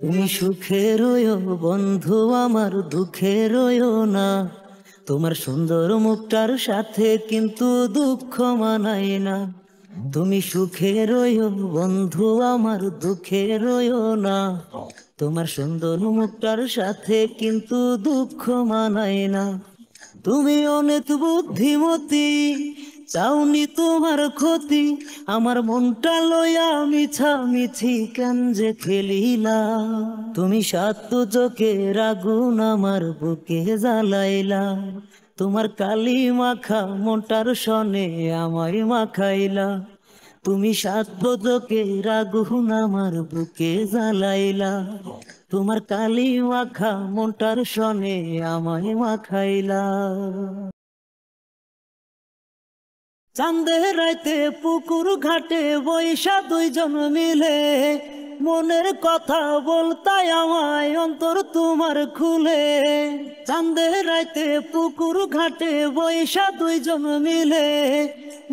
তুমি সুখে রইও বন্ধু, আমার দুঃখে রইও না। তোমার সুন্দর মুখটার সাথে কিন্তু দুঃখ মানায় না। তুমি সুখে রইও বন্ধু, আমার দুঃখে রইও না। তোমার সুন্দর মুখটার সাথে কিন্তু দুঃখ মানায় না। তুমি অনেক বুদ্ধিমতী, চাওনি তোমার ক্ষতি। আমার মনটা লইয়া মিছামিছি কেন যে খেলিলা। তুমি সাত চোখের আগুন আমার বুকে জ্বালাইলা। তোমার কালি মাখা মনটার সনে আমায় মাখাইলা। তুমি সাত চোখের আগুন আমার বুকে জ্বালাইলা। তোমার কালি মাখা মনটার সনে আমায় মাখাইলা। চাঁদের রাইতে পুকুর ঘাটে বৈশা দুইজন মিলে, মনের কথা বলতাই আমায় অন্তর তোমার খুলে। চাঁদের রাইতে পুকুর ঘাটে বৈশা দুইজন মিলে,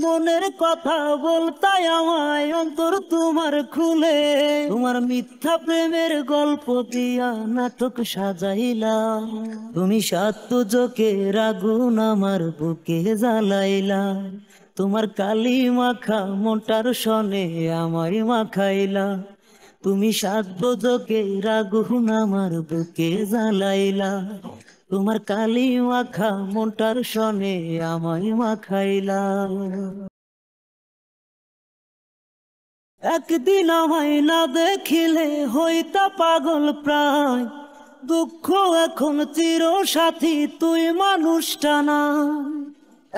মনের কথা বলতাই আমায় অন্তর তোমার খুলে। তোমার মিথ্যা প্রেমের গল্প দিয়া নাটক সাজাইলা। তুমি সাত চোখের আগুন আমার বুকে জ্বালাইলা। তোমার কালি মাখা মনটার সনে আমায় মাখাইলা। তুমি সাত চোখের আগুন আমার বুকে জ্বালাইলা। তোমার কালি মাখা মনটার সনে আমায় মাখাইলা। একদিন আমায় না দেখিলে হইতা পাগল প্রায়, দুঃখ এখন চির সাথী তুই মানুষটা না।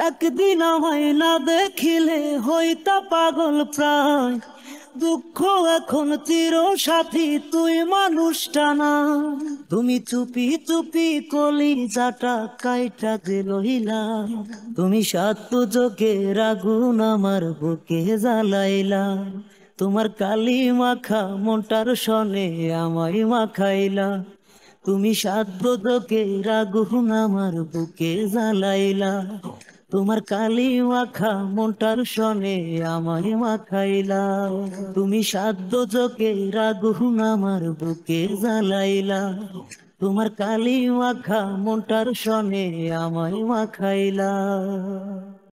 একদিন আমায় না দেখিলে হইতা পাগল প্রায়, দুঃখ এখন চির সাথী তুই মানুষটা না। তুমি চুপি চুপি কলিজাটা কাইটা দিলহিলা। তুমি সাত চোখের আগুন আমার বুকে জ্বালাইলা। তোমার কালি মাখা মনটার সনে আমায় মাখাইলা। তুমি সাত চোখের আগুন আমার বুকে জ্বালাইলা। তোমার কালি মাখা মনটার সনে আমায় মাখাইলা। তুমি সাত চোখের আগুন আমার বুকে জ্বালাইলা। তোমার কালি মাখা মনটার সনে আমায় মাখাইলা।